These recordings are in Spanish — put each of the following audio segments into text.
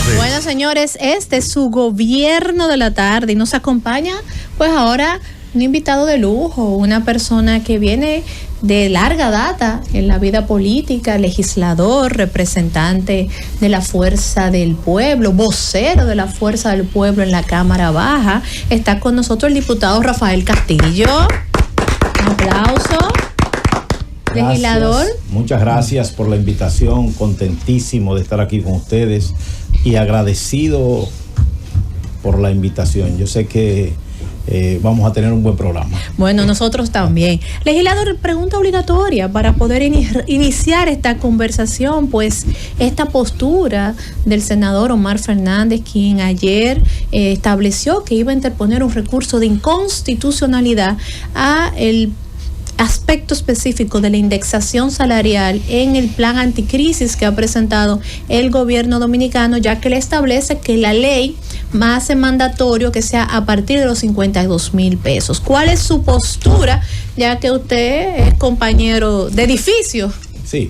tarde. Bueno, señores, este es su gobierno de la tarde y nos acompaña, pues ahora, un invitado de lujo, una persona que viene de larga data en la vida política, legislador, representante de la Fuerza del Pueblo, vocero de la Fuerza del Pueblo en la Cámara Baja. Está con nosotros el diputado Rafael Castillo. Un aplauso. Gracias. Legislador. Muchas gracias por la invitación, contentísimo de estar aquí con ustedes y agradecido por la invitación. Yo sé que vamos a tener un buen programa. Bueno, nosotros también. Legislador, pregunta obligatoria para poder iniciar esta conversación, pues esta postura del senador Omar Fernández, quien ayer estableció que iba a interponer un recurso de inconstitucionalidad a el aspecto específico de la indexación salarial en el plan anticrisis que ha presentado el gobierno dominicano, ya que le establece que la ley hace mandatorio que sea a partir de los 52,000 pesos. ¿Cuál es su postura, ya que usted es compañero de edificio? Sí.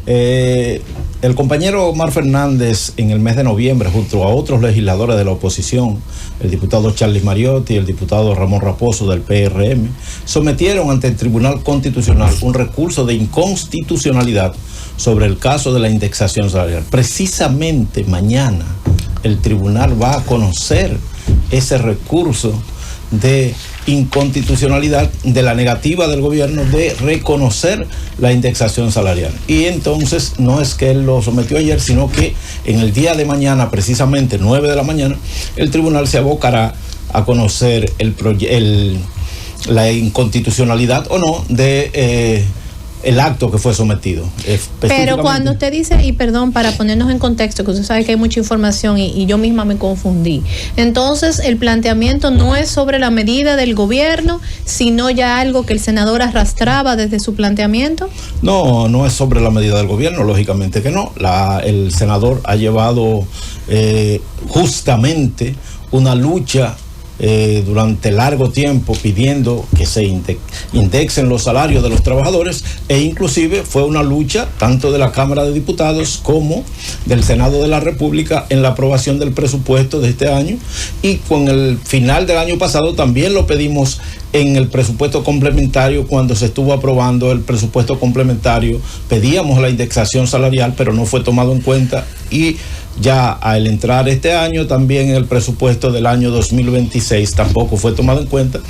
El compañero Omar Fernández en el mes de noviembre, junto a otros legisladores de la oposición, el diputado Charles Mariotti y el diputado Ramón Raposo del PRM, sometieron ante el Tribunal Constitucional un recurso de inconstitucionalidad sobre el caso de la indexación salarial. Precisamente mañana el tribunal va a conocer ese recurso de inconstitucionalidad de la negativa del gobierno de reconocer la indexación salarial. Y entonces no es que él lo sometió ayer, sino que en el día de mañana, precisamente 9 de la mañana, el tribunal se abocará a conocer la inconstitucionalidad o no de el acto que fue sometido. Pero cuando usted dice, y perdón, para ponernos en contexto, que usted sabe que hay mucha información y yo misma me confundí, entonces el planteamiento no es sobre la medida del gobierno, sino ya algo que el senador arrastraba desde su planteamiento. No, no es sobre la medida del gobierno, lógicamente que no. El senador ha llevado justamente una lucha durante largo tiempo pidiendo que se indexen los salarios de los trabajadores, e inclusive fue una lucha tanto de la Cámara de Diputados como del Senado de la República en la aprobación del presupuesto de este año, y con el final del año pasado también lo pedimos en el presupuesto complementario. Cuando se estuvo aprobando el presupuesto complementario pedíamos la indexación salarial, pero no fue tomado en cuenta, y ya al entrar este año también en el presupuesto del año 2026 tampoco fue tomado en cuenta,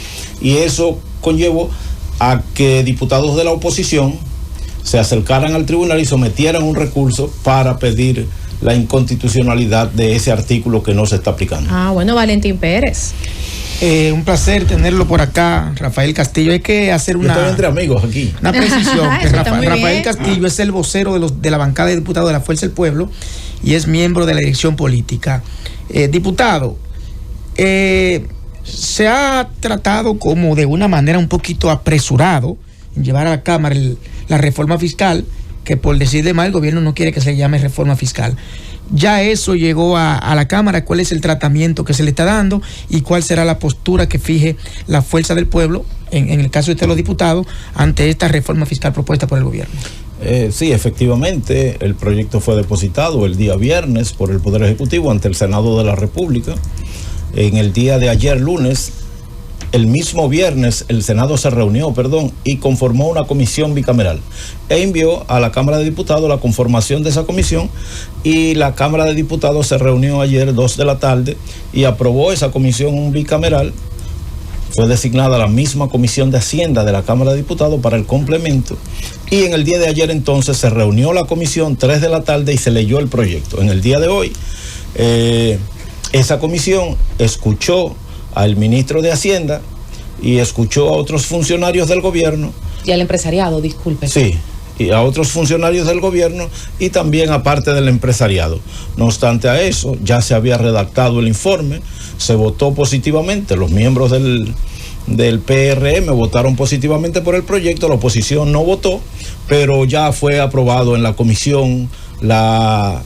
y eso conllevó a que diputados de la oposición se acercaran al tribunal y sometieran un recurso para pedir la inconstitucionalidad de ese artículo que no se está aplicando. Bueno, Valentín Pérez. Un placer tenerlo por acá, Rafael Castillo. Hay que hacer Yo estoy entre amigos aquí. Una precisión. Que Rafael bien. Castillo es el vocero de la bancada de diputados de la Fuerza del Pueblo y es miembro de la dirección política. Diputado, se ha tratado como de una manera un poquito apresurado en llevar a la Cámara la reforma fiscal, que por decir de mal el gobierno no quiere que se llame reforma fiscal. Ya eso llegó a la Cámara. ¿Cuál es el tratamiento que se le está dando y cuál será la postura que fije la Fuerza del Pueblo, en el caso de usted, los diputados, ante esta reforma fiscal propuesta por el gobierno? Sí, efectivamente, el proyecto fue depositado el día viernes por el Poder Ejecutivo ante el Senado de la República. En el día de ayer, lunes, el mismo viernes, el Senado se reunió, y conformó una comisión bicameral e envió a la Cámara de Diputados la conformación de esa comisión, y la Cámara de Diputados se reunió ayer 2 de la tarde y aprobó esa comisión bicameral. Fue designada la misma Comisión de Hacienda de la Cámara de Diputados para el complemento, y en el día de ayer entonces se reunió la comisión 3 de la tarde y se leyó el proyecto. En el día de hoy esa comisión escuchó al ministro de Hacienda y escuchó a otros funcionarios del gobierno. Y al empresariado, disculpe. Sí, y a otros funcionarios del gobierno y también a parte del empresariado. No obstante a eso, ya se había redactado el informe, se votó positivamente, los miembros del PRM votaron positivamente por el proyecto, la oposición no votó, pero ya fue aprobado en la comisión la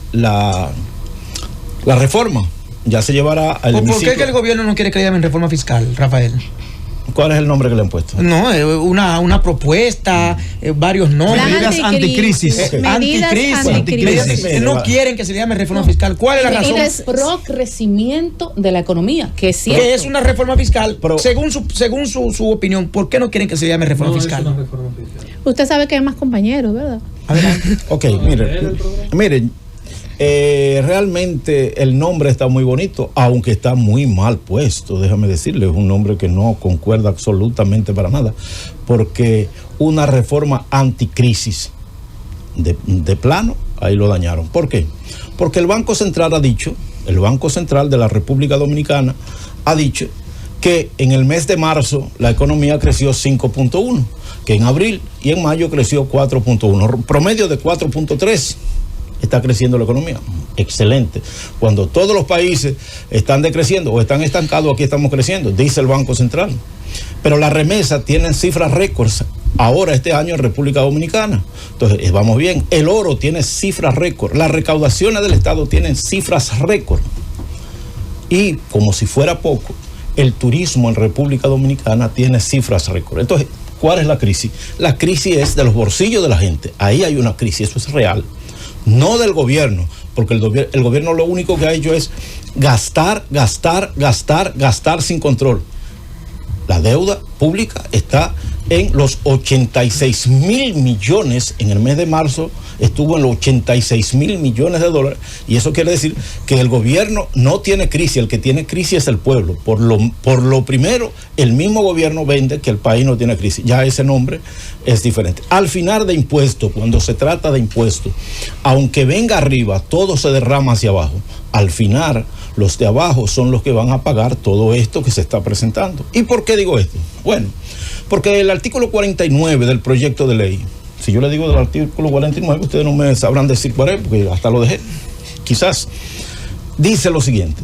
reforma. Ya se llevará al hemiciclo. ¿Por qué que el gobierno no quiere que le llamen reforma fiscal, Rafael? ¿Cuál es el nombre que le han puesto? No, una propuesta, varios nombres. Medidas anticrisis. Anticrisis. No quieren que se llame reforma fiscal. ¿Cuál es la razón? Es pro crecimiento de la economía, que es cierto. Que es una reforma fiscal. Según su opinión, ¿por qué no quieren que se llame reforma fiscal? Es una reforma fiscal. Usted sabe que hay más compañeros, ¿verdad? Adelante. Ok, miren. Realmente el nombre está muy bonito, aunque está muy mal puesto, déjame decirle, es un nombre que no concuerda absolutamente para nada, porque una reforma anticrisis de plano, ahí lo dañaron. ¿Por qué? Porque el Banco Central ha dicho, el Banco Central de la República Dominicana ha dicho que en el mes de marzo la economía creció 5.1, que en abril y en mayo creció 4.1, promedio de 4.3. Está creciendo la economía. Excelente. Cuando todos los países están decreciendo o están estancados, aquí estamos creciendo, dice el Banco Central. Pero las remesas tienen cifras récords ahora este año en República Dominicana. Entonces, vamos bien. El oro tiene cifras récord. Las recaudaciones del Estado tienen cifras récord. Y, como si fuera poco, el turismo en República Dominicana tiene cifras récord. Entonces, ¿cuál es la crisis? La crisis es de los bolsillos de la gente. Ahí hay una crisis, eso es real. No del gobierno, porque el gobierno lo único que ha hecho es gastar sin control. La deuda pública está en los 86,000 millones, en el mes de marzo estuvo en los 86,000 millones de dólares, y eso quiere decir que el gobierno no tiene crisis, el que tiene crisis es el pueblo. Por lo primero, el mismo gobierno vende que el país no tiene crisis, ya ese nombre es diferente. Al final de impuestos, cuando se trata de impuestos, aunque venga arriba, todo se derrama hacia abajo. Al final, los de abajo son los que van a pagar todo esto que se está presentando. ¿Y por qué digo esto? Bueno, porque el artículo 49 del proyecto de ley, si yo le digo del artículo 49, ustedes no me sabrán decir cuál es, porque hasta lo dejé, quizás, dice lo siguiente,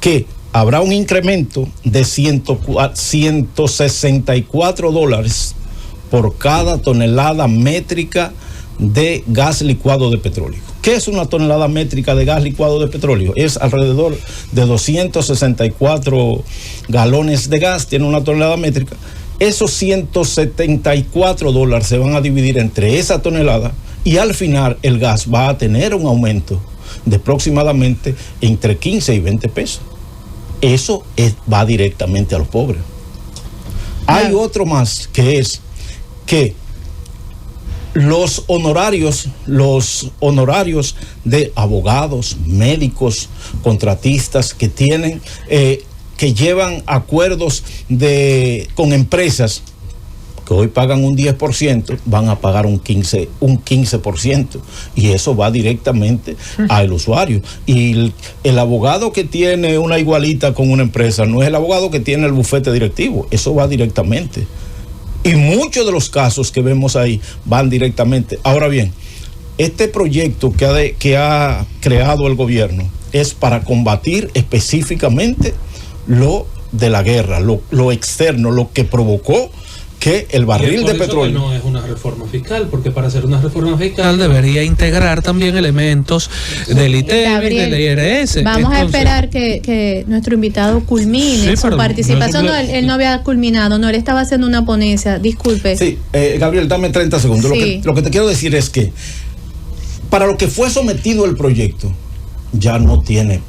que habrá un incremento de $164 por cada tonelada métrica de gas licuado de petróleo. ¿Qué es una tonelada métrica de gas licuado de petróleo? Es alrededor de 264 galones de gas, tiene una tonelada métrica. Esos $174 se van a dividir entre esa tonelada y al final el gas va a tener un aumento de aproximadamente entre 15 y 20 pesos. Eso va directamente a los pobres. Hay otro más, que es que los honorarios de abogados, médicos, contratistas que tienen, que llevan acuerdos con empresas que hoy pagan un 10%, van a pagar un 15%, y eso va directamente al usuario. Y el abogado que tiene una igualita con una empresa no es el abogado que tiene el bufete directivo, eso va directamente. Y muchos de los casos que vemos ahí van directamente. Ahora bien, este proyecto que ha creado el gobierno es para combatir específicamente lo de la guerra, lo externo, lo que provocó que el barril de petróleo no es una reforma fiscal, porque para hacer una reforma fiscal debería integrar también elementos del ITEVIS, del IRS. Vamos a esperar que nuestro invitado culmine su participación. No, él no había culminado, no, él estaba haciendo una ponencia, disculpe. Sí, Gabriel, dame 30 segundos. Sí. Lo que te quiero decir es que para lo que fue sometido el proyecto, ya no tiene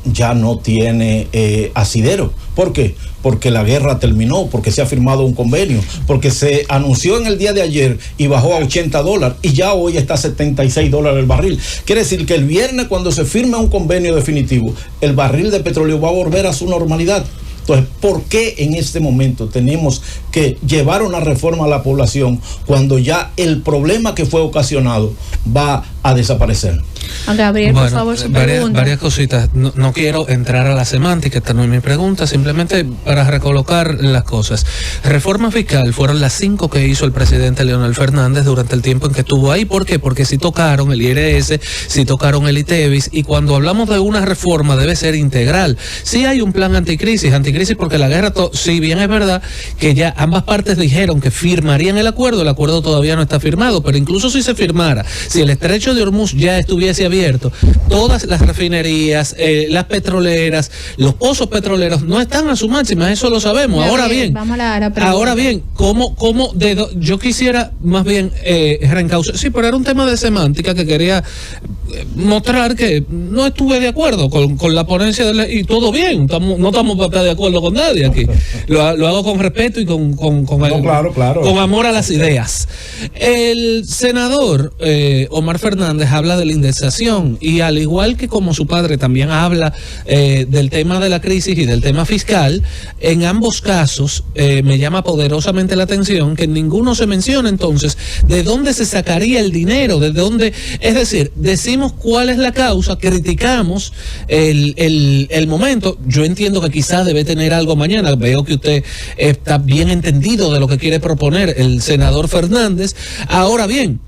asidero. ¿Por qué? Porque la guerra terminó, porque se ha firmado un convenio, porque se anunció en el día de ayer y bajó a $80 y ya hoy está a $76 el barril. Quiere decir que el viernes, cuando se firme un convenio definitivo, el barril de petróleo va a volver a su normalidad. Entonces, ¿por qué en este momento tenemos que llevar una reforma a la población cuando ya el problema que fue ocasionado va a desaparecer? A Gabriel, por favor, su pregunta. Varias cositas. No quiero entrar a la semántica, esta no es mi pregunta, simplemente para recolocar las cosas. Reforma fiscal fueron las 5 que hizo el presidente Leonel Fernández durante el tiempo en que estuvo ahí. ¿Por qué? Porque si tocaron el IRS, si tocaron el ITEVIS, y cuando hablamos de una reforma debe ser integral. Sí hay un plan anticrisis porque la guerra, si bien es verdad que ya ambas partes dijeron que firmarían el acuerdo todavía no está firmado, pero incluso si se firmara, si el estrecho de Hormuz ya estuviese estuviese abierto, todas las refinerías, las petroleras, los pozos petroleros no están a su máxima, eso lo sabemos. Ahora bien, vamos a la pregunta. Ahora bien, yo quisiera más bien reencauzar, sí, pero era un tema de semántica que quería mostrar que no estuve de acuerdo con la ponencia y todo bien, no estamos para estar de acuerdo con nadie aquí. Lo hago con respeto y con amor a las ideas. El senador Omar Fernández habla de la indexación y al igual que como su padre también habla del tema de la crisis y del tema fiscal, en ambos casos me llama poderosamente la atención que en ninguno se menciona entonces de dónde se sacaría el dinero, de dónde, es decir, decimos cuál es la causa, criticamos el momento. Yo entiendo que quizás debe tener algo mañana, veo que usted está bien entendido de lo que quiere proponer el senador Fernández. Ahora bien,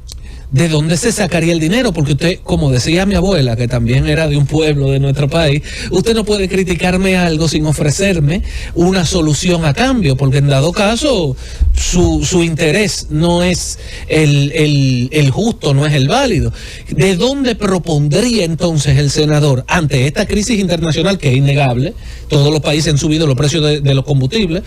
¿de dónde se sacaría el dinero? Porque usted, como decía mi abuela, que también era de un pueblo de nuestro país, usted no puede criticarme algo sin ofrecerme una solución a cambio, porque en dado caso su interés no es el justo, no es el válido. ¿De dónde propondría entonces el senador, ante esta crisis internacional que es innegable, todos los países han subido los precios de los combustibles,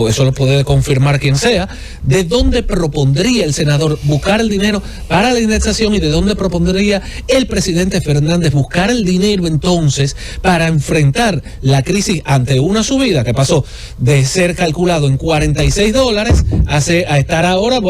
eso lo puede confirmar quien sea, ¿de dónde propondría el senador buscar el dinero para la indexación y de dónde propondría el presidente Fernández buscar el dinero entonces para enfrentar la crisis ante una subida que pasó de ser calculado en $46 a estar ahora,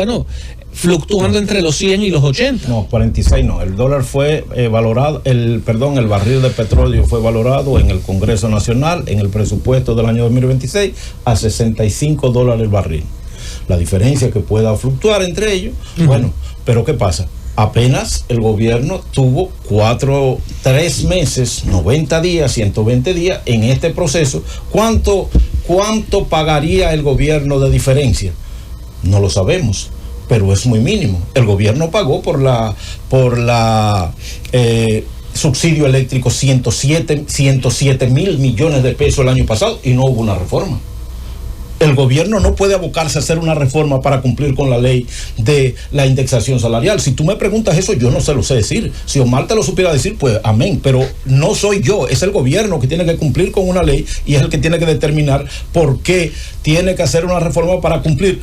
fluctuando entre los 100 y los 80? No, 46 no. El dólar fue valorado, el barril de petróleo fue valorado en el Congreso Nacional, en el presupuesto del año 2026, a $65 el barril. La diferencia que pueda fluctuar entre ellos, pero ¿qué pasa? Apenas el gobierno tuvo 3 meses, 90 días, 120 días en este proceso. ¿Cuánto pagaría el gobierno de diferencia? No lo sabemos, pero es muy mínimo. El gobierno pagó por la subsidio eléctrico 107 mil millones de pesos el año pasado y no hubo una reforma. El gobierno no puede abocarse a hacer una reforma para cumplir con la ley de la indexación salarial. Si tú me preguntas eso, yo no se lo sé decir. Si Omar te lo supiera decir, pues amén, pero no soy yo, es el gobierno que tiene que cumplir con una ley y es el que tiene que determinar por qué tiene que hacer una reforma para cumplir.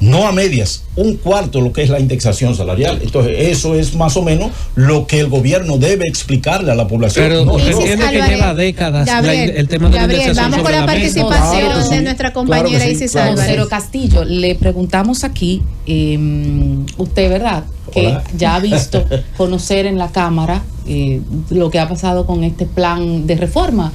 No a medias, 1/4 lo que es la indexación salarial. Entonces, eso es más o menos lo que el gobierno debe explicarle a la población. Pero usted entiende que lleva décadas el tema de la indexación. Vamos con la participación de nuestra compañera Isis Álvarez. Pero Castillo, le preguntamos aquí, usted, ¿verdad? Que Hola. ya ha visto, conocer en la Cámara lo que ha pasado con este plan de reforma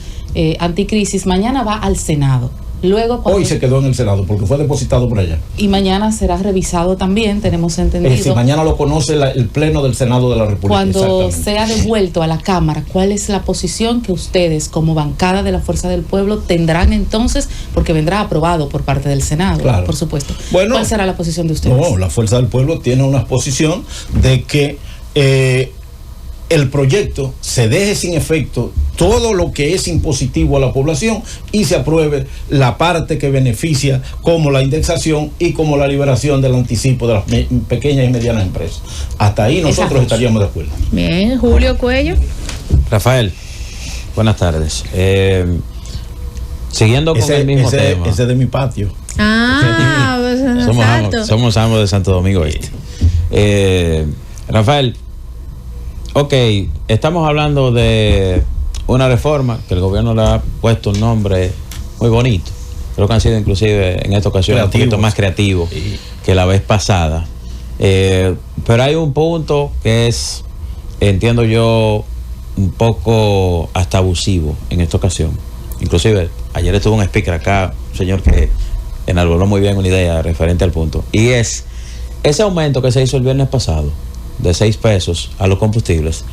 anticrisis. Mañana va al Senado. Luego, Hoy se quedó en el Senado porque fue depositado por allá. Y mañana será revisado también, tenemos entendido. Es decir, mañana lo conoce el Pleno del Senado de la República. Cuando sea devuelto a la Cámara, ¿cuál es la posición que ustedes, como bancada de la Fuerza del Pueblo, tendrán entonces? Porque vendrá aprobado por parte del Senado, claro, por supuesto. Bueno, ¿cuál será la posición de ustedes? No, la Fuerza del Pueblo tiene una posición de que el proyecto se deje sin efecto todo lo que es impositivo a la población y se apruebe la parte que beneficia, como la indexación y como la liberación del anticipo de las pequeñas y medianas empresas. Hasta ahí nosotros estaríamos de acuerdo. Bien, Julio Cuello. Rafael, buenas tardes. Siguiendo con el mismo tema. Ese de mi patio. Somos ambos de Santo Domingo Este. Rafael, ok, estamos hablando de una reforma que el gobierno le ha puesto un nombre muy bonito. Creo que han sido inclusive en esta ocasión un poquito más creativos que la vez pasada. Pero hay un punto que es, entiendo yo, un poco hasta abusivo en esta ocasión. Inclusive ayer estuvo un speaker acá, un señor que enarboló muy bien una idea referente al punto. Y es ese aumento que se hizo el viernes pasado de 6 pesos a los combustibles.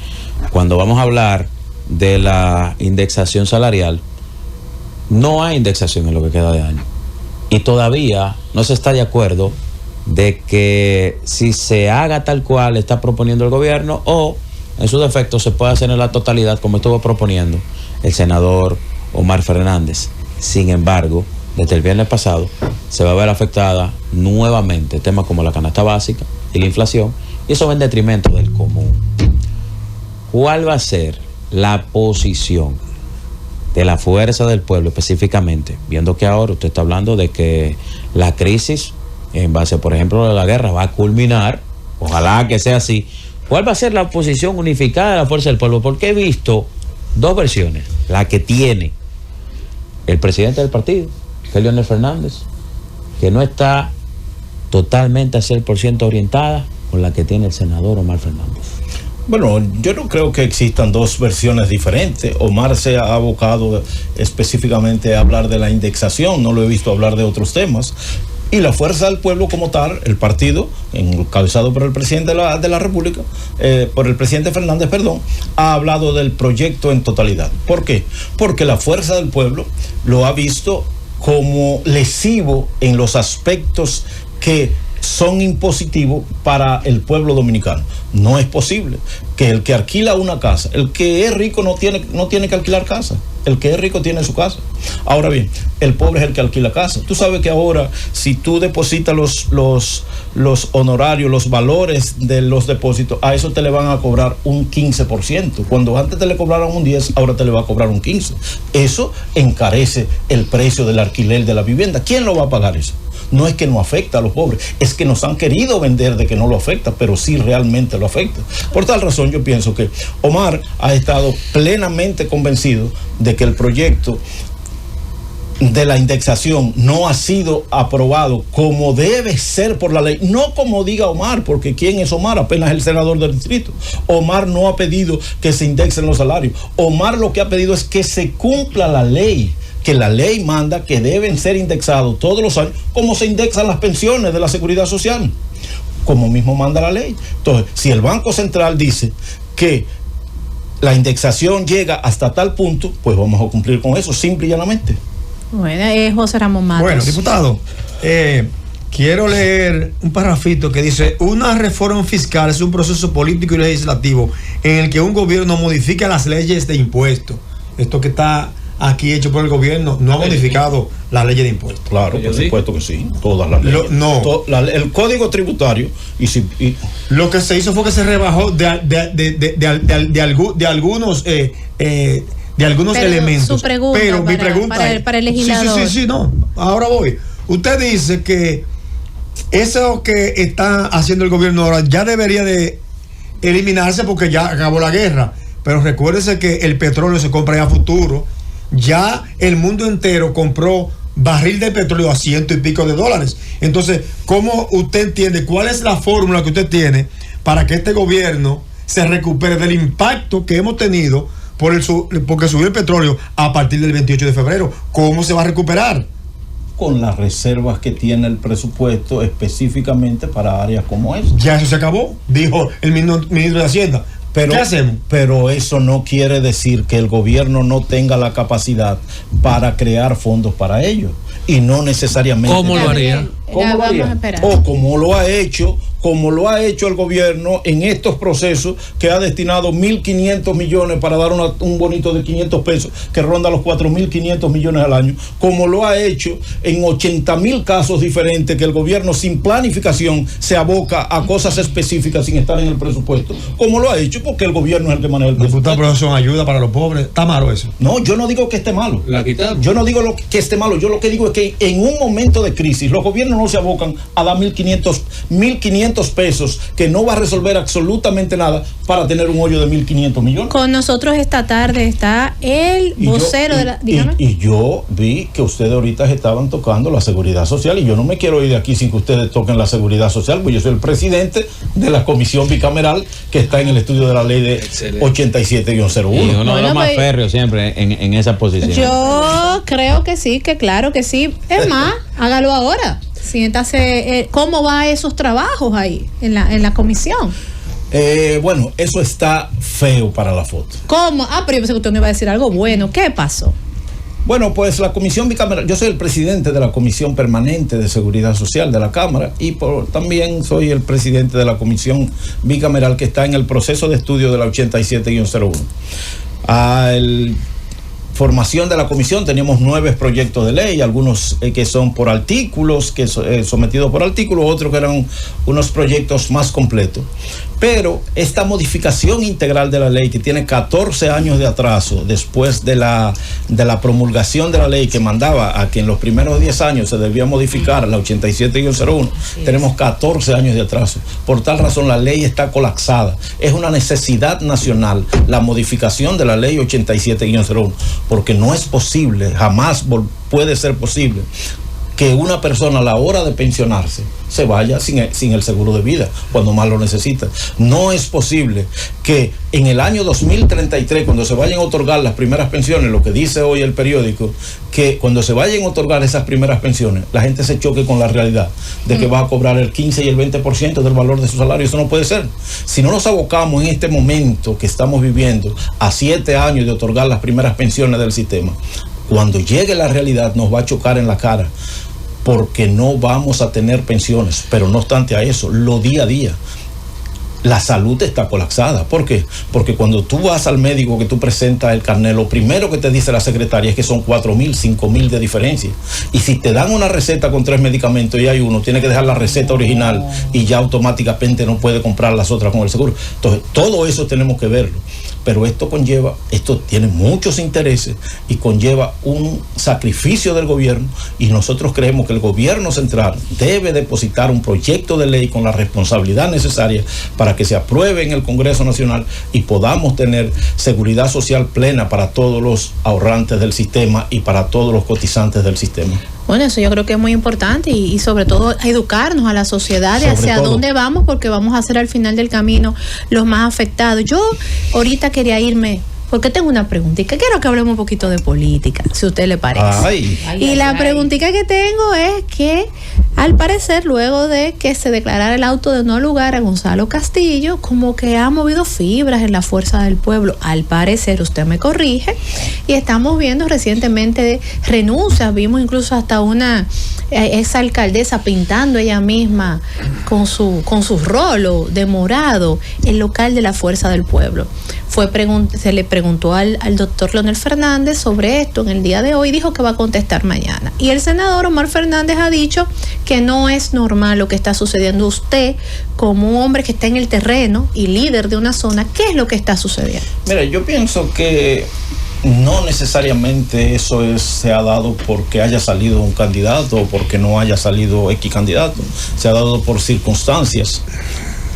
Cuando vamos a hablar de la indexación salarial, no hay indexación en lo que queda de año. Y todavía no se está de acuerdo de que si se haga tal cual está proponiendo el gobierno o en su defecto se puede hacer en la totalidad como estuvo proponiendo el senador Omar Fernández. Sin embargo, desde el viernes pasado se va a ver afectada nuevamente temas como la canasta básica y la inflación, y eso va en detrimento del común. ¿cuál va a ser la posición de la fuerza del pueblo específicamente? Viendo que ahora usted está hablando de que la crisis, en base, por ejemplo, a la guerra, va a culminar, ojalá que sea así. ¿Cuál va a ser la posición unificada de la fuerza del pueblo? Porque he visto dos versiones. La que tiene el presidente del partido, que es Leonel Fernández, que no está totalmente a 100% orientada, con la que tiene el senador Omar Fernández. Bueno, yo no creo que existan dos versiones diferentes. Omar se ha abocado específicamente a hablar de la indexación, no lo he visto hablar de otros temas. Y la fuerza del pueblo como tal, el partido, encabezado por el presidente de la República, por el presidente Fernández, perdón, ha hablado del proyecto en totalidad. ¿Por qué? Porque la fuerza del pueblo lo ha visto como lesivo en los aspectos que son impositivos para el pueblo dominicano. No es posible que el que alquila una casa, el que es rico no tiene que alquilar casa. El que es rico tiene su casa. Ahora bien, el pobre es el que alquila casa. Tú sabes que ahora, si tú depositas los honorarios, los valores de los depósitos, a eso te le van a cobrar un 15%. Cuando antes te le cobraron un 10%, ahora te le va a cobrar un 15%. Eso encarece el precio del alquiler de la vivienda. ¿Quién lo va a pagar eso? No es que no afecta a los pobres, es que nos han querido vender de que no lo afecta, pero sí realmente lo afecta. Por tal razón yo pienso que Omar ha estado plenamente convencido de que el proyecto de la indexación no ha sido aprobado como debe ser por la ley, no como diga Omar, porque ¿quién es Omar? Apenas el senador del distrito. Omar no ha pedido que se indexen los salarios. Omar lo que ha pedido es que se cumpla la ley, que la ley manda que deben ser indexados todos los años, como se indexan las pensiones de la Seguridad Social, como mismo manda la ley. Entonces, si el Banco Central dice que la indexación llega hasta tal punto, pues vamos a cumplir con eso, simple y llanamente. Bueno, José Ramón Matos. Bueno, diputado, quiero leer un parrafito que dice: una reforma fiscal es un proceso político y legislativo en el que un gobierno modifica las leyes de impuestos. Esto que está aquí hecho por el gobierno no ha modificado las leyes de impuestos. Claro, por supuesto que sí, todas las leyes. El código tributario lo que se hizo fue que se rebajó de algunos elementos. Su pregunta, pero mi pregunta para el legislador. Sí, no. Ahora voy. Usted dice que eso que está haciendo el gobierno ahora ya debería de eliminarse porque ya acabó la guerra. Pero recuérdese que el petróleo se compra ya a futuro. Ya el mundo entero compró barril de petróleo a $100 y pico. Entonces, ¿cómo usted entiende? ¿Cuál es la fórmula que usted tiene para que este gobierno se recupere del impacto que hemos tenido porque subió el petróleo a partir del 28 de febrero? ¿Cómo se va a recuperar? Con las reservas que tiene el presupuesto específicamente para áreas como esa. Ya eso se acabó, dijo el ministro de Hacienda. ¿Qué hacemos? Pero eso no quiere decir que el gobierno no tenga la capacidad para crear fondos para ello. Y no necesariamente. ¿Cómo lo haría? ¿Cómo lo haría? O como lo ha hecho el gobierno en estos procesos, que ha destinado 1.500 millones para dar un bonito de 500 pesos que ronda los 4.500 millones al año, como lo ha hecho en 80.000 casos diferentes que el gobierno sin planificación se aboca a cosas específicas sin estar en el presupuesto, como lo ha hecho porque el gobierno es el que maneja el presupuesto. Diputado, pero son ayuda para los pobres. ¿Está malo eso? No, yo no digo que esté malo. La quitamos. Yo no digo que esté malo, yo lo que digo es que en un momento de crisis los gobiernos no se abocan a dar 1.500 pesos que no va a resolver absolutamente nada para tener un hoyo de 1.500 millones. Con nosotros esta tarde está el vocero de la... Dígame. Y yo vi que ustedes ahorita estaban tocando la seguridad social y yo no me quiero ir de aquí sin que ustedes toquen la seguridad social, porque yo soy el presidente de la comisión bicameral que está en el estudio de la ley de 87-01. Y uno de los más férreos siempre en esa posición. Yo creo que sí, que claro que sí. Es más, hágalo ahora. Siéntase, ¿cómo va esos trabajos ahí en la comisión? Bueno, eso está feo para la foto. ¿Cómo? Pero yo pensé que usted me iba a decir algo bueno. ¿Qué pasó? Bueno, pues la comisión bicameral, yo soy el presidente de la Comisión Permanente de Seguridad Social de la Cámara y también soy el presidente de la comisión bicameral que está en el proceso de estudio de la 87-01. formación de la comisión teníamos 9 proyectos de ley, algunos que son por artículos, sometidos por artículos, otros que eran unos proyectos más completos. Pero esta modificación integral de la ley, que tiene 14 años de atraso después de la promulgación de la ley, que mandaba a que en los primeros 10 años se debía modificar la 87-01, tenemos 14 años de atraso. Por tal razón la ley está colapsada. Es una necesidad nacional la modificación de la ley 87-01, porque no es posible, jamás puede ser posible que una persona a la hora de pensionarse se vaya sin el seguro de vida cuando más lo necesita. No es posible que en el año 2033, cuando se vayan a otorgar las primeras pensiones, lo que dice hoy el periódico, que cuando se vayan a otorgar esas primeras pensiones, la gente se choque con la realidad de que va a cobrar el 15 y el 20% del valor de su salario. Eso no puede ser. Si no nos abocamos en este momento que estamos viviendo a 7 años de otorgar las primeras pensiones del sistema, cuando llegue la realidad nos va a chocar en la cara, porque no vamos a tener pensiones. Pero no obstante a eso, lo día a día, la salud está colapsada. ¿Por qué? Porque cuando tú vas al médico, que tú presentas el carnet, lo primero que te dice la secretaria es que son 4,000, 5,000 de diferencia. Y si te dan una receta con 3 medicamentos y hay uno, tiene que dejar la receta original y ya automáticamente no puede comprar las otras con el seguro. Entonces, todo eso tenemos que verlo. Pero esto tiene muchos intereses y conlleva un sacrificio del gobierno, y nosotros creemos que el gobierno central debe depositar un proyecto de ley con la responsabilidad necesaria para que se apruebe en el Congreso Nacional y podamos tener seguridad social plena para todos los ahorrantes del sistema y para todos los cotizantes del sistema. Bueno, eso yo creo que es muy importante y sobre todo educarnos a la sociedad de hacia dónde vamos, porque vamos a ser al final del camino los más afectados. Yo ahorita quería irme, porque tengo una preguntita. Quiero que hablemos un poquito de política, si a usted le parece. La preguntita que tengo es que, al parecer, luego de que se declarara el auto de no lugar a Gonzalo Castillo, como que ha movido fibras en la Fuerza del Pueblo. Al parecer, usted me corrige, y estamos viendo recientemente renuncias. Vimos incluso hasta una exalcaldesa pintando ella misma con su rolo de morado el local de la Fuerza del Pueblo. Se le preguntó al doctor Leonel Fernández sobre esto en el día de hoy, dijo que va a contestar mañana. Y el senador Omar Fernández ha dicho que no es normal lo que está sucediendo. Usted, como un hombre que está en el terreno y líder de una zona, ¿qué es lo que está sucediendo? Mira, yo pienso que no necesariamente eso se ha dado porque haya salido un candidato o porque no haya salido X candidato. Se ha dado por circunstancias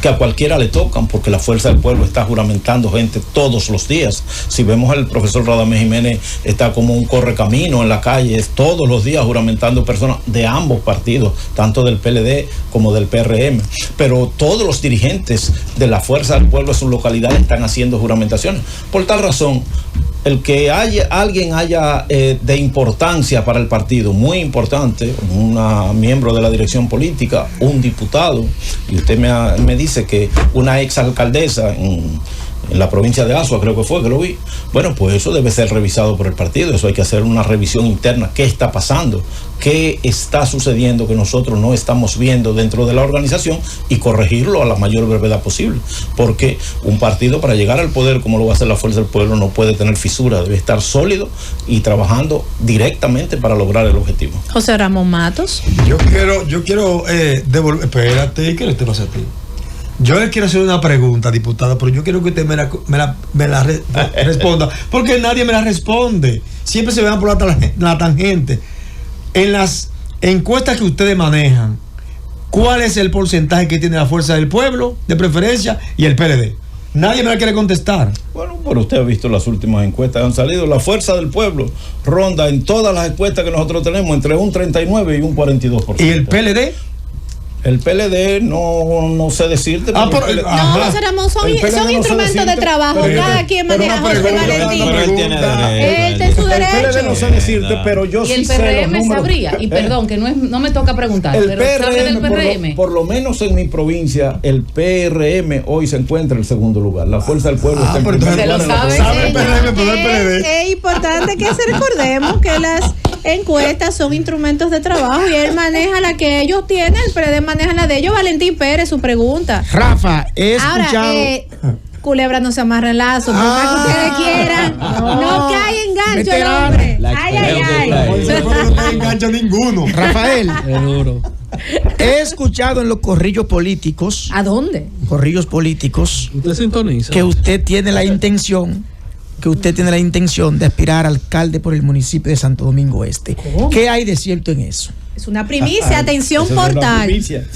que a cualquiera le tocan, porque la Fuerza del Pueblo está juramentando gente todos los días. Si vemos al profesor Radamés Jiménez, está como un correcamino en la calle, todos los días juramentando personas de ambos partidos, tanto del PLD como del PRM. Pero todos los dirigentes de la Fuerza del Pueblo en sus localidades están haciendo juramentaciones. Por tal razón, el que alguien haya de importancia para el partido, muy importante, una miembro de la dirección política, un diputado, y usted me dice que una exalcaldesa en la provincia de Azua, creo que fue, que lo vi. Bueno, pues eso debe ser revisado por el partido. Eso hay que hacer una revisión interna. ¿Qué está pasando? ¿Qué está sucediendo que nosotros no estamos viendo dentro de la organización? Y corregirlo a la mayor brevedad posible. Porque un partido, para llegar al poder, como lo va a hacer la Fuerza del Pueblo, no puede tener fisura. Debe estar sólido y trabajando directamente para lograr el objetivo. José Ramón Matos. Yo quiero devolver. Espérate, ¿qué le te pasa a ti? Yo le quiero hacer una pregunta, diputada, pero yo quiero que usted me la responda, porque nadie me la responde. Siempre se van por la tangente. En las encuestas que ustedes manejan, ¿cuál es el porcentaje que tiene la Fuerza del Pueblo, de preferencia, y el PLD? Nadie me la quiere contestar. Bueno, pero usted ha visto las últimas encuestas que han salido. La Fuerza del Pueblo ronda en todas las encuestas que nosotros tenemos entre un 39 y un 42%. ¿Y el PLD? El PLD no sé decirte. No, José Ramón, son instrumentos de trabajo. Cada quien maneja. José Valentín. Él tiene su derecho. El PLD no sé decirte, pero yo sí sé. Y el PRM sabría. Y perdón, que no me toca preguntar. El PRM, por lo menos en mi provincia, el PRM hoy se encuentra en el segundo lugar. La Fuerza del Pueblo está en primer lugar. Sabe el PRM, pero el PLD. Es importante que recordemos que las encuestas son instrumentos de trabajo y él maneja la que ellos tienen, el PLD maneja la de ellos. Valentín Pérez, su pregunta. Rafa, he escuchado. Culebra no se amarra en lazo, por más que ustedes quieran. No cae en gancho el hombre. No cae en gancho ninguno. Rafael, Es duro. he escuchado en los corrillos políticos, ¿A dónde? corrillos políticos, Usted sintoniza. que usted tiene la intención de aspirar a alcalde por el municipio de Santo Domingo Este. ¿Cómo? ¿Qué hay de cierto en eso? Es una primicia. Atención, Esa es una portal. primicia.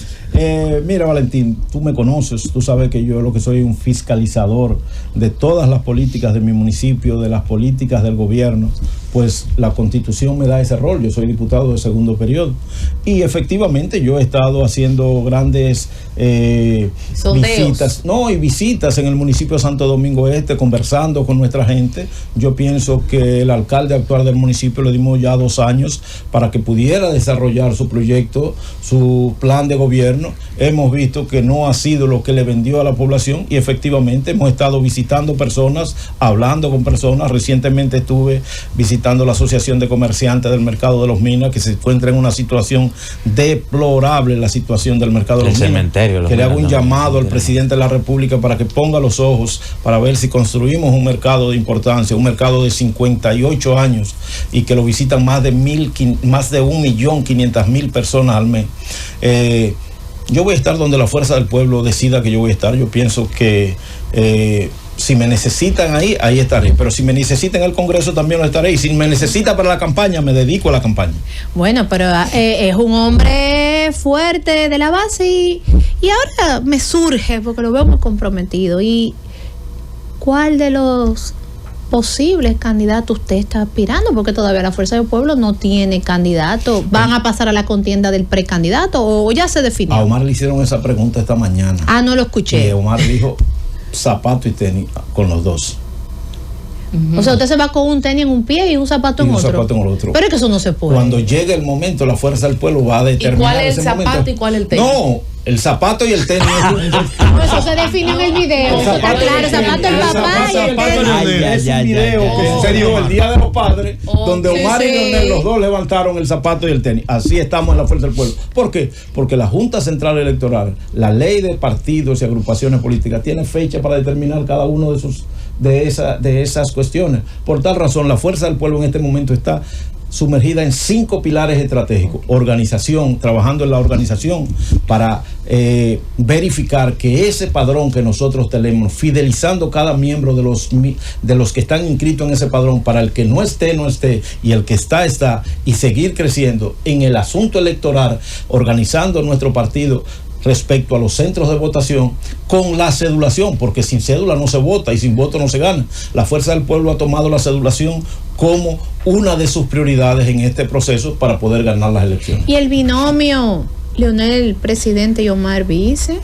Mira, Valentín, tú me conoces, tú sabes que yo lo que soy un fiscalizador de todas las políticas de mi municipio, de las políticas del gobierno, pues la Constitución me da ese rol. Yo soy diputado de segundo periodo y efectivamente yo he estado haciendo grandes visitas en el municipio de Santo Domingo Este, conversando con nuestra gente. Yo pienso que el alcalde actual del municipio le dimos ya 2 años para que pudiera desarrollar su proyecto, su plan de gobierno. Hemos visto que no ha sido lo que le vendió a la población y efectivamente hemos estado visitando personas, hablando con personas. Recientemente estuve visitando la Asociación de Comerciantes del Mercado de los Minas, que se encuentra en una situación deplorable, la situación del Mercado de los Minas. Que le hago un llamado al presidente de la República para que ponga los ojos para ver si construimos un mercado de importancia, un mercado de 58 años y que lo visitan más de 1.500.000 personas al mes. Yo voy a estar donde la fuerza del pueblo decida que yo voy a estar. Yo pienso que si me necesitan ahí estaré. Pero si me necesitan en el Congreso también lo estaré. Y si me necesita para la campaña, me dedico a la campaña. Bueno, pero es un hombre fuerte de la base y ahora me surge, porque lo veo muy comprometido. ¿Y cuál de los posibles candidatos usted está aspirando? Porque todavía la Fuerza del Pueblo no tiene candidato. ¿Van a pasar a la contienda del precandidato o ya se definió? A Omar le hicieron esa pregunta esta mañana. Ah, no lo escuché. Y Omar dijo zapato y tenis con los dos. O sea, usted se va con un tenis en un pie y un zapato Y en un otro. zapato en el otro. Pero es que eso no se puede. Cuando llegue el momento, la fuerza del pueblo va a determinar. ¿Y cuál es el ese zapato momento. y cuál es el tenis? No, el zapato y el tenis. No, eso se define en el video. El zapato Claro, el y el zapato del tenis. papá y el zapato tenis. Leonel. Es un video que ay. sucedió el Día de los Padres, donde Omar sí, y Leonel, sí. los dos levantaron el zapato y el tenis. Así estamos en la fuerza del pueblo. ¿Por qué? Porque la Junta Central Electoral, la ley de partidos y agrupaciones políticas, tiene fecha para determinar cada uno de esas cuestiones. Por tal razón, la fuerza del pueblo en este momento está sumergida en 5 pilares estratégicos. Organización, trabajando en la organización para verificar que ese padrón que nosotros tenemos, fidelizando cada miembro de los que están inscritos en ese padrón, para el que no esté, y el que está, y seguir creciendo en el asunto electoral, organizando nuestro partido respecto a los centros de votación con la cedulación, porque sin cédula no se vota y sin voto no se gana. La Fuerza del Pueblo ha tomado la cedulación como una de sus prioridades en este proceso para poder ganar las elecciones. Y el binomio Leonel presidente y Omar vice,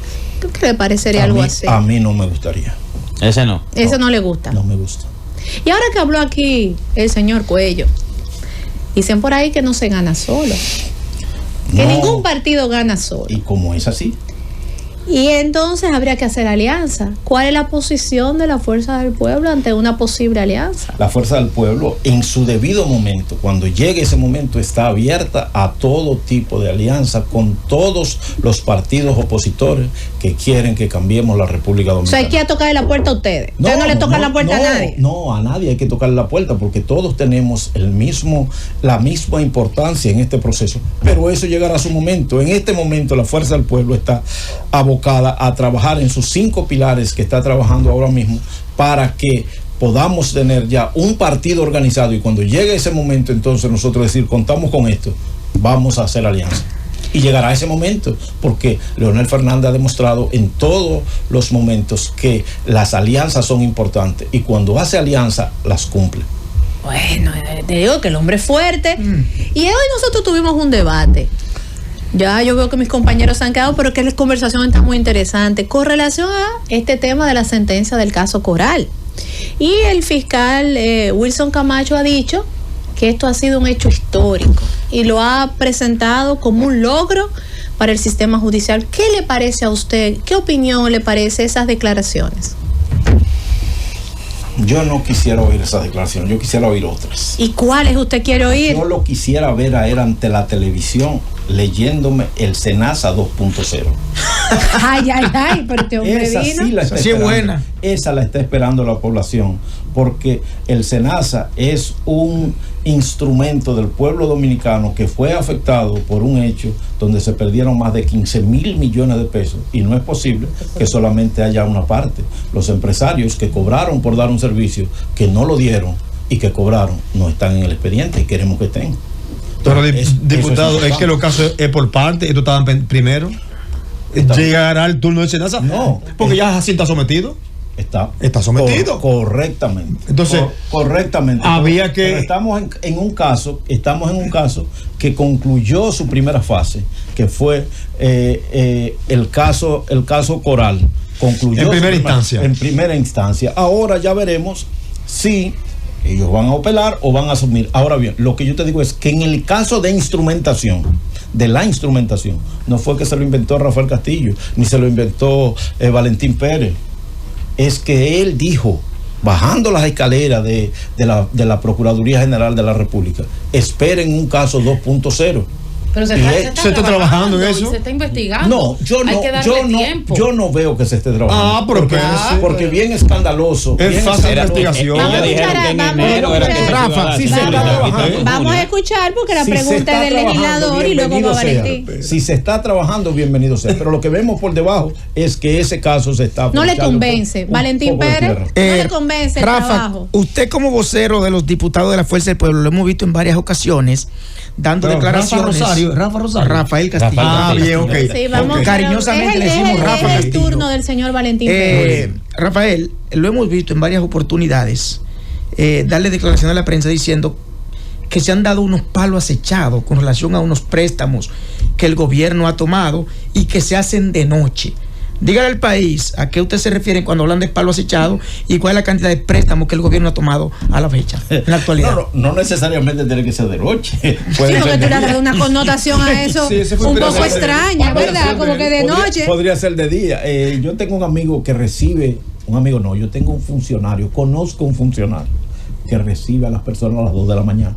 ¿qué le parecería algo así? A mí no me gustaría. Ese no. Eso no le gusta. No me gusta. Y ahora que habló aquí el señor Cuello, dicen por ahí que no se gana solo. Que No. ningún partido gana solo. Y como es así, Y entonces habría que hacer alianza. ¿Cuál es la posición de la Fuerza del Pueblo ante una posible alianza? la Fuerza del Pueblo, en su debido momento, cuando llegue ese momento, está abierta a todo tipo de alianza con todos los partidos opositores que quieren que cambiemos la República O sea, Dominicana. hay que ir a tocarle la puerta a ustedes. Ustedes no le tocan la puerta a nadie. No, a nadie hay que tocarle la puerta porque todos tenemos la misma importancia en este proceso. Pero eso llegará a su momento. En este momento la Fuerza del Pueblo está abocada a trabajar en sus 5 pilares que está trabajando ahora mismo para que podamos tener ya un partido organizado, y cuando llegue ese momento, entonces nosotros decir, contamos con esto, vamos a hacer alianza. Y llegará ese momento, porque Leonel Fernández ha demostrado en todos los momentos que las alianzas son importantes, y cuando hace alianza, las cumple. Bueno, te digo que el hombre es fuerte. Y hoy nosotros tuvimos un debate. Ya yo veo que mis compañeros se han quedado, pero que la conversación está muy interesante con relación a este tema de la sentencia del caso Coral. Y el fiscal Wilson Camacho ha dicho que esto ha sido un hecho histórico y lo ha presentado como un logro para el sistema judicial. ¿Qué le parece a usted? ¿Qué opinión le parece esas declaraciones? Yo no quisiera oír esa declaración, yo quisiera oír otras. ¿Y cuáles usted quiere oír? Yo lo quisiera ver a él ante la televisión leyéndome el SENASA 2.0. Ay, pero este hombre Esa vino. sí la está Sí es esperando. buena. Esa la está esperando la población, porque el SENASA es un instrumento del pueblo dominicano que fue afectado por un hecho donde se perdieron más de 15,000 millones de pesos, y no es posible que solamente haya una parte. Los empresarios que cobraron por dar un servicio, que no lo dieron y que cobraron, no están en el expediente y queremos que estén. Pero, Eso diputado, es que los casos es por parte, esto estaban primero. ¿Llegará el turno de SENASA? No. Porque ya así está sometido. Está sometido. Correctamente. Entonces, correctamente. había que- Pero estamos en un caso que concluyó su primera fase, que fue el caso Coral. Concluyó En su primera instancia. En primera instancia. Ahora ya veremos si ellos van a apelar o van a asumir. Ahora bien, lo que yo te digo es que en el caso de la instrumentación, no fue que se lo inventó Rafael Castillo, ni se lo inventó Valentín Pérez. Es que él dijo, bajando las escaleras de la Procuraduría General de la República, esperen un caso 2.0. Pero se Y está trabajando en eso. Se está investigando. No, Hay que darle tiempo. yo no veo que se esté trabajando. pero porque bien escandaloso. Es bien fácil escandaloso. investigación. Vamos a Ellos dijeron escuchar, que en vamos a enero era que se escuchar. iba a dar Sí, se cita. está trabajando. Vamos a escuchar porque la Si se pregunta está es del trabajando, legislador y luego bienvenido va sea. Valentín. Si se está trabajando, bienvenido sea. Pero lo que vemos por debajo es que ese caso se está No le aprovechando convence. un Valentín poco de Pérez, tierra. no le convence el Rafa, trabajo. usted como vocero de los diputados de la Fuerza del Pueblo, lo hemos visto en varias ocasiones, dando Pero declaraciones. Rafa Rosario. Rafael Castillo. Ah, bien, ok. Sí, vamos, Ok. Cariñosamente le decimos Rafa Es el Castillo. turno del señor Valentín Pérez. Rafael, lo hemos visto en varias oportunidades, darle declaración a la prensa diciendo que se han dado unos palos acechados con relación a unos préstamos que el gobierno ha tomado y que se hacen de noche. Dígale al país a qué usted se refiere cuando hablan de palo acechado y cuál es la cantidad de préstamos que el gobierno ha tomado a la fecha, en la actualidad. No necesariamente tiene que ser de noche. Sí, Puede porque ser tú le has de dado una connotación a eso Sí, ese fue un un poco pedacito. extraña, ¿verdad? Como que de noche. Podría ser de día. Yo tengo un amigo que recibe, yo tengo un funcionario, conozco un funcionario que recibe a las personas a las 2 de la mañana.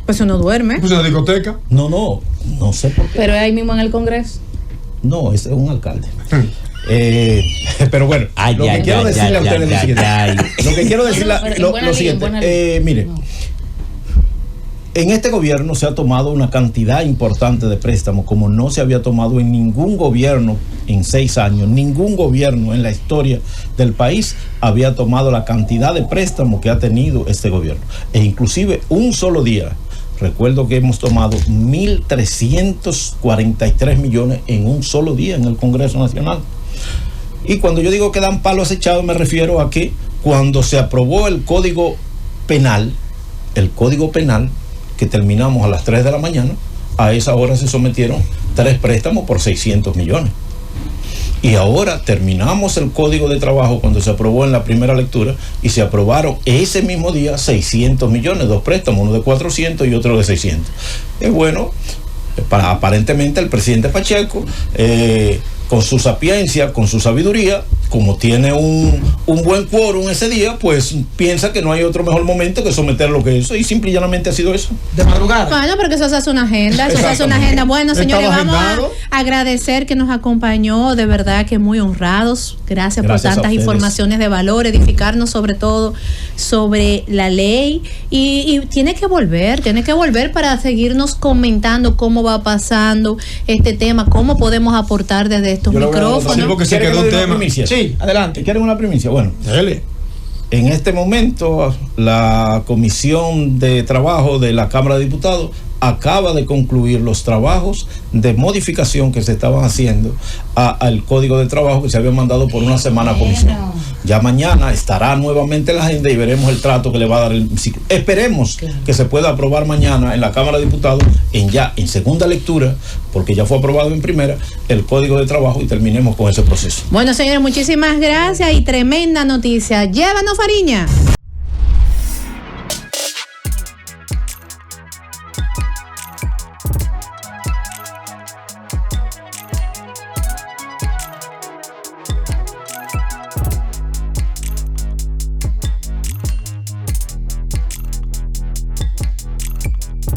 Pues uno duerme. ¿Puso una discoteca? No sé por qué. Pero es ahí mismo en el Congreso. No, ese es un alcalde. Pero bueno, Ay, lo que ay, quiero ay, decirle a ay, ustedes es lo ay, siguiente. ay. Lo que quiero decirle Pero en lo buena línea, siguiente. en buena línea. Mire, No. en este gobierno se ha tomado una cantidad importante de préstamos como no se había tomado en ningún gobierno en 6 años. Ningún gobierno en la historia del país había tomado la cantidad de préstamos que ha tenido este gobierno. E inclusive un solo día, recuerdo que hemos tomado 1.343 millones en un solo día en el Congreso Nacional. Y cuando yo digo que dan palo acechado, me refiero a que cuando se aprobó el Código Penal, que terminamos a las 3 de la mañana, a esa hora se sometieron 3 préstamos por 600 millones. Y ahora terminamos el Código de Trabajo cuando se aprobó en la primera lectura y se aprobaron ese mismo día 600 millones, 2 préstamos, uno de 400 y otro de 600. Es bueno, aparentemente el presidente Pacheco, con su sapiencia, con su sabiduría, como tiene un buen quórum ese día, pues piensa que no hay otro mejor momento que someter lo que eso, y simple y llanamente ha sido eso. De madrugada. Bueno, porque eso se hace una agenda, eso se hace una agenda. Bueno, señores, Estaba vamos agendado. a agradecer que nos acompañó, de verdad que muy honrados. Gracias por Gracias a tantas ustedes. informaciones de valor, edificarnos sobre todo sobre la ley. Y tiene que volver para seguirnos comentando cómo va pasando este tema, cómo podemos aportar desde estos Yo le voy a dar otra- micrófonos. Sí, porque se ¿Quieren quedó que un le dé una tema. primicia? Sí, adelante. ¿Quieren una primicia? Bueno, Dele. en este momento la Comisión de Trabajo de la Cámara de Diputados acaba de concluir los trabajos de modificación que se estaban haciendo al Código de Trabajo que se había mandado por una semana a comisión. Ya mañana estará nuevamente en la agenda y veremos el trato que le va a dar el ciclo. Esperemos que se pueda aprobar mañana en la Cámara de Diputados en segunda lectura, porque ya fue aprobado en primera, el Código de Trabajo y terminemos con ese proceso. Bueno, señores, muchísimas gracias y tremenda noticia. Llévanos, Fariña.